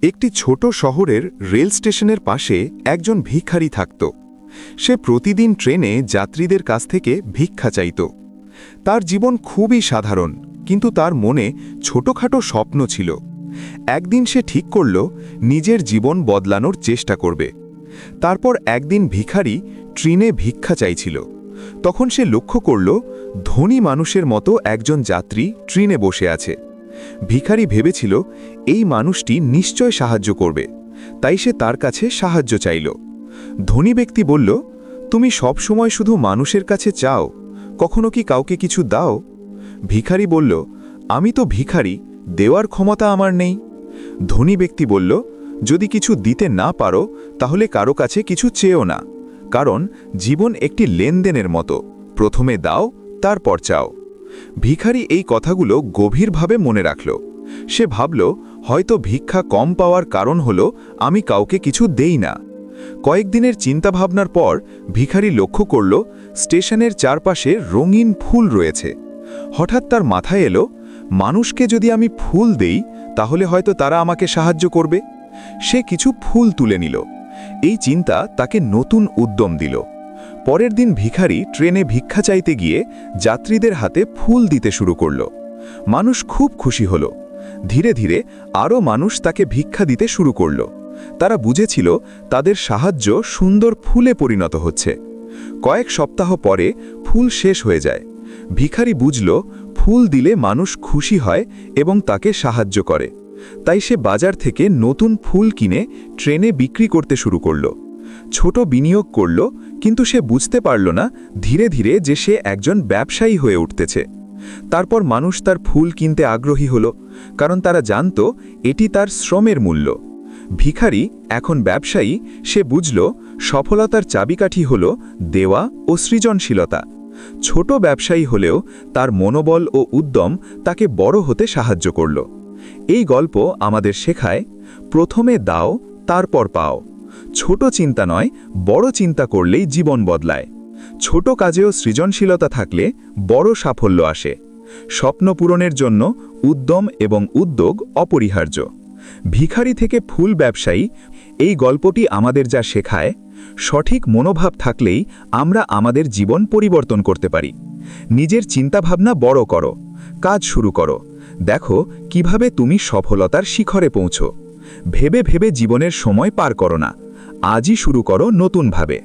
একটি ছোট শহরের রেল স্টেশনের পাশে একজন ভিখারি থাকত। সে প্রতিদিন ট্রেনে যাত্রীদের কাছ থেকে ভিক্ষা চাইত। তার জীবন খুবই সাধারণ, কিন্তু তার মনে ছোটখাটো স্বপ্ন ছিল। একদিন সে ঠিক করল নিজের জীবন বদলানোর চেষ্টা করবে। তারপর একদিন ভিখারি ট্রেনে ভিক্ষা চাইছিল। তখন সে লক্ষ্য করল ধনী মানুষের মতো একজন যাত্রী ট্রেনে বসে আছে। ভিখারি ভেবেছিল এই মানুষটি নিশ্চয় সাহায্য করবে, তাই সে তার কাছে সাহায্য চাইল। ধনী ব্যক্তি বলল, তুমি সব সময় শুধু মানুষের কাছে চাও, কখনো কি কাউকে কিছু দাও? ভিখারি বলল, আমি তো ভিখারি, দেওয়ার ক্ষমতা আমার নেই। ধনী ব্যক্তি বলল, যদি কিছু দিতে না পারো তাহলে কারো কাছে কিছু চেয়েও না, কারণ জীবন একটি লেনদেনের মতো, প্রথমে দাও তারপর চাও। ভিখারি এই কথাগুলো গভীরভাবে মনে রাখল। সে ভাবল, হয়তো ভিক্ষা কম পাওয়ার কারণ হলো আমি কাউকে কিছু দেই না। কয়েকদিনের চিন্তাভাবনার পর ভিখারি লক্ষ্য করল স্টেশনের চারপাশে রঙিন ফুল রয়েছে। হঠাৎ তার মাথায় এলো, মানুষকে যদি আমি ফুল দেই তাহলে হয়তো তারা আমাকে সাহায্য করবে। সে কিছু ফুল তুলে নিল। এই চিন্তা তাকে নতুন উদ্যম দিল। পরের দিন ভিখারি ট্রেনে ভিক্ষা চাইতে গিয়ে যাত্রীদের হাতে ফুল দিতে শুরু করল। মানুষ খুব খুশি হল। ধীরে ধীরে আরও মানুষ তাকে ভিক্ষা দিতে শুরু করল। তারা বুঝেছিল তাদের সাহায্য সুন্দর ফুলে পরিণত হচ্ছে। কয়েক সপ্তাহ পরে ফুল শেষ হয়ে যায়। ভিখারি বুঝল ফুল দিলে মানুষ খুশি হয় এবং তাকে সাহায্য করে। তাই সে বাজার থেকে নতুন ফুল কিনে ট্রেনে বিক্রি করতে শুরু করল। ছোট বিনিয়োগ করল, কিন্তু সে বুঝতে পারল না ধীরে ধীরে যে সে একজন ব্যবসায়ী হয়ে উঠতেছে। তারপর মানুষ তার ফুল কিনতে আগ্রহী হল, কারণ তারা জানত এটি তার শ্রমের মূল্য। ভিখারি এখন ব্যবসায়ী। সে বুঝল সফলতার চাবিকাঠি হল দেওয়া ও সৃজনশীলতা। ছোট ব্যবসায়ী হলেও তার মনোবল ও উদ্যম তাকে বড় হতে সাহায্য করল। এই গল্প আমাদের শেখায়, প্রথমে দাও তারপর পাও। ছোট চিন্তা নয়, বড় চিন্তা করলেই জীবন বদলায়। ছোট কাজেও সৃজনশীলতা থাকলে বড় সাফল্য আসে। স্বপ্ন পূরণের জন্য উদ্যম এবং উদ্যোগ অপরিহার্য। ভিখারি থেকে ফুল ব্যবসায়ী, এই গল্পটি আমাদের যা শেখায়, সঠিক মনোভাব থাকলেই আমরা আমাদের জীবন পরিবর্তন করতে পারি। নিজের চিন্তাভাবনা বড় করো, কাজ শুরু করো, দেখো কিভাবে তুমি সফলতার শিখরে পৌঁছো। ভেবে ভেবে জীবনের সময় পার করো না, আজই শুরু করো নতুনভাবে।